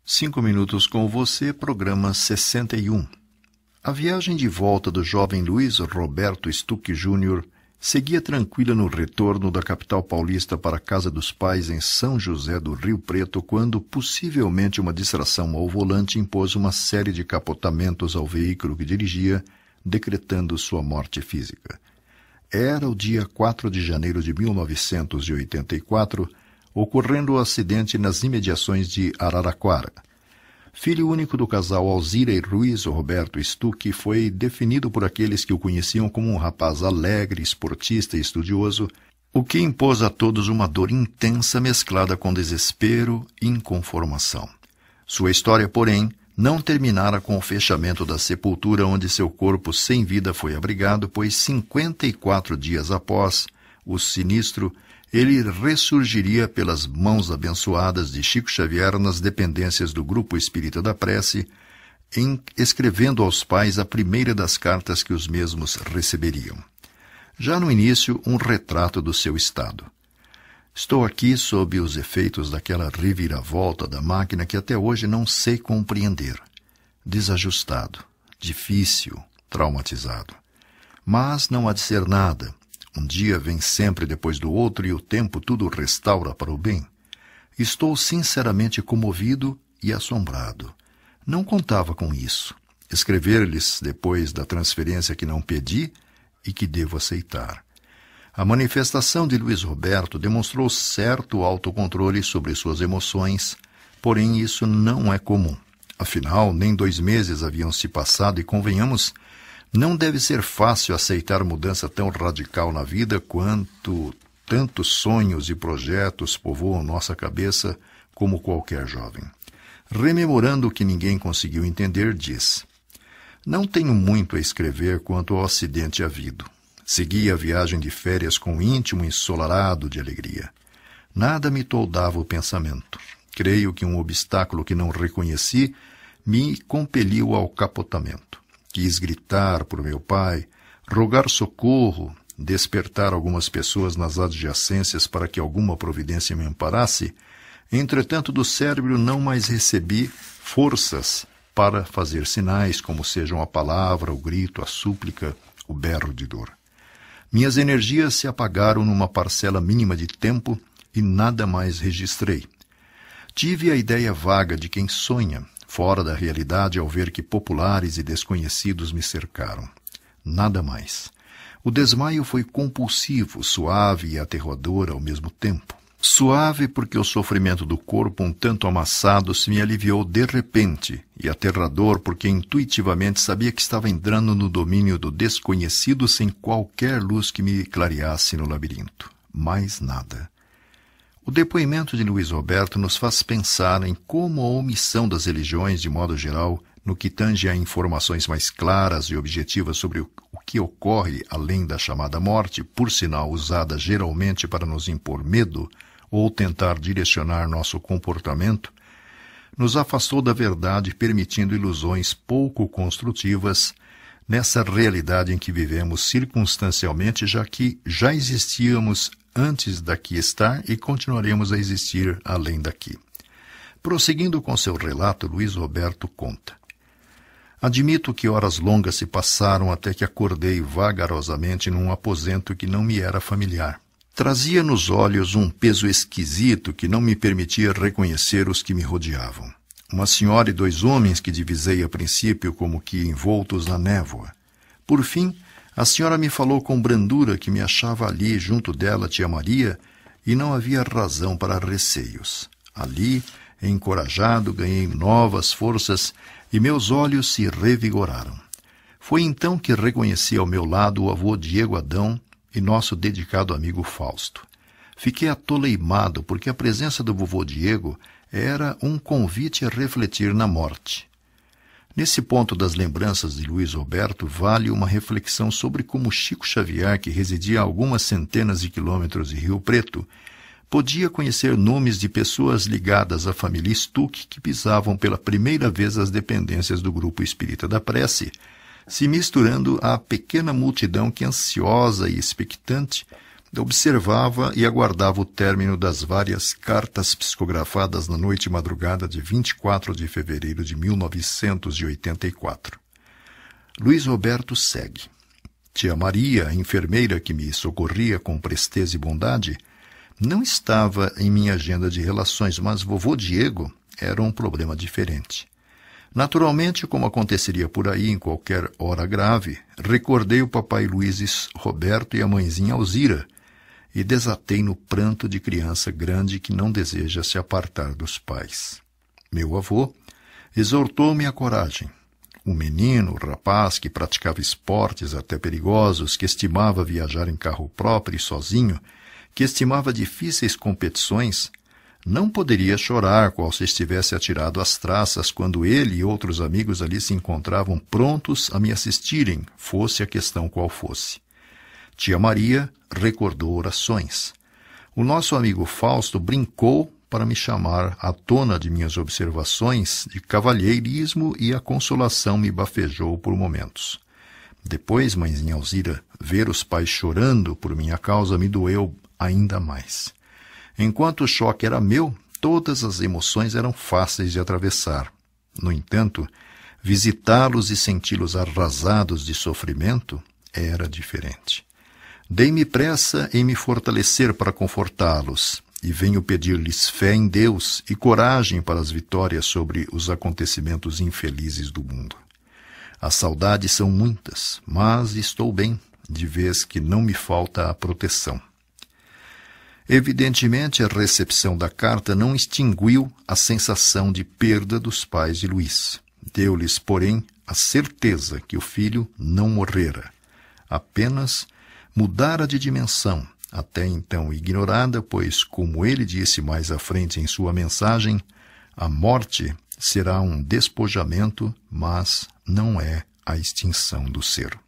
5 minutos com você, programa 61. A viagem de volta do jovem Luiz Roberto Stuck Jr. seguia tranquila no retorno da capital paulista para a casa dos pais em São José do Rio Preto, quando possivelmente uma distração ao volante impôs uma série de capotamentos ao veículo que dirigia, decretando sua morte física. Era o dia 4 de janeiro de 1984, ocorrendo o acidente nas imediações de Araraquara. Filho único do casal Alzira e Luiz Roberto Stuck, foi definido por aqueles que o conheciam como um rapaz alegre, esportista e estudioso, o que impôs a todos uma dor intensa mesclada com desespero e inconformação. Sua história, porém, não terminara com o fechamento da sepultura onde seu corpo sem vida foi abrigado, pois 54 dias após o sinistro, ele ressurgiria pelas mãos abençoadas de Chico Xavier nas dependências do Grupo Espírita da Prece, escrevendo aos pais a primeira das cartas que os mesmos receberiam. Já no início, um retrato do seu estado. Estou aqui sob os efeitos daquela reviravolta da máquina que até hoje não sei compreender. Desajustado, difícil, traumatizado. Mas não há de ser nada. Um dia vem sempre depois do outro e o tempo tudo restaura para o bem. Estou sinceramente comovido e assombrado. Não contava com isso. Escrever-lhes depois da transferência que não pedi e que devo aceitar. A manifestação de Luiz Roberto demonstrou certo autocontrole sobre suas emoções, porém isso não é comum. Afinal, nem 2 meses haviam se passado e, convenhamos, não deve ser fácil aceitar mudança tão radical na vida quanto tantos sonhos e projetos povoam nossa cabeça como qualquer jovem. Rememorando o que ninguém conseguiu entender, diz: Não tenho muito a escrever quanto ao acidente havido. Segui a viagem de férias com o íntimo ensolarado de alegria. Nada me toldava o pensamento. Creio que um obstáculo que não reconheci me compeliu ao capotamento. Quis gritar por meu pai, rogar socorro, despertar algumas pessoas nas adjacências para que alguma providência me amparasse. Entretanto, do cérebro não mais recebi forças para fazer sinais, como sejam a palavra, o grito, a súplica, o berro de dor. Minhas energias se apagaram numa parcela mínima de tempo e nada mais registrei. Tive a ideia vaga de quem sonha, fora da realidade ao ver que populares e desconhecidos me cercaram. Nada mais. O desmaio foi compulsivo, suave e aterrador ao mesmo tempo. Suave porque o sofrimento do corpo um tanto amassado se me aliviou de repente, e aterrador porque intuitivamente sabia que estava entrando no domínio do desconhecido sem qualquer luz que me clareasse no labirinto. Mais nada. O depoimento de Luiz Roberto nos faz pensar em como a omissão das religiões, de modo geral, no que tange a informações mais claras e objetivas sobre o que ocorre além da chamada morte, por sinal usada geralmente para nos impor medo ou tentar direcionar nosso comportamento, nos afastou da verdade, permitindo ilusões pouco construtivas nessa realidade em que vivemos circunstancialmente, já que já existíamos antes daqui estar e continuaremos a existir além daqui. Prosseguindo com seu relato, Luiz Roberto conta: Admito que horas longas se passaram até que acordei vagarosamente num aposento que não me era familiar. Trazia nos olhos um peso esquisito que não me permitia reconhecer os que me rodeavam. Uma senhora e 2 homens que divisei a princípio como que envoltos na névoa. Por fim, a senhora me falou com brandura que me achava ali, junto dela, tia Maria, e não havia razão para receios. Ali, encorajado, ganhei novas forças e meus olhos se revigoraram. Foi então que reconheci ao meu lado o avô Diego Adão e nosso dedicado amigo Fausto. Fiquei atoleimado porque a presença do vovô Diego era um convite a refletir na morte. Nesse ponto das lembranças de Luiz Roberto, vale uma reflexão sobre como Chico Xavier, que residia a algumas centenas de quilômetros de Rio Preto, podia conhecer nomes de pessoas ligadas à família Stuck que pisavam pela primeira vez as dependências do Grupo Espírita da Prece, se misturando à pequena multidão que, ansiosa e expectante, Observava e aguardava o término das várias cartas psicografadas na noite e madrugada de 24 de fevereiro de 1984. Luiz Roberto segue. Tia Maria, a enfermeira que me socorria com presteza e bondade, não estava em minha agenda de relações, mas vovô Diego era um problema diferente. Naturalmente, como aconteceria por aí em qualquer hora grave, recordei o papai Luiz Roberto e a mãezinha Alzira, e desatei no pranto de criança grande que não deseja se apartar dos pais. Meu avô exortou-me à coragem. Um menino, rapaz que praticava esportes até perigosos, que estimava viajar em carro próprio e sozinho, que estimava difíceis competições, não poderia chorar qual se estivesse atirado às traças quando ele e outros amigos ali se encontravam prontos a me assistirem, fosse a questão qual fosse. Tia Maria recordou orações. O nosso amigo Fausto brincou para me chamar à tona de minhas observações de cavalheirismo e a consolação me bafejou por momentos. Depois, mãezinha Alzira, ver os pais chorando por minha causa me doeu ainda mais. Enquanto o choque era meu, todas as emoções eram fáceis de atravessar. No entanto, visitá-los e senti-los arrasados de sofrimento era diferente. Dei-me pressa em me fortalecer para confortá-los, e venho pedir-lhes fé em Deus e coragem para as vitórias sobre os acontecimentos infelizes do mundo. As saudades são muitas, mas estou bem, de vez que não me falta a proteção. Evidentemente, a recepção da carta não extinguiu a sensação de perda dos pais de Luiz. Deu-lhes, porém, a certeza que o filho não morrera. Apenas mudara de dimensão, até então ignorada, pois, como ele disse mais à frente em sua mensagem, a morte será um despojamento, mas não é a extinção do ser.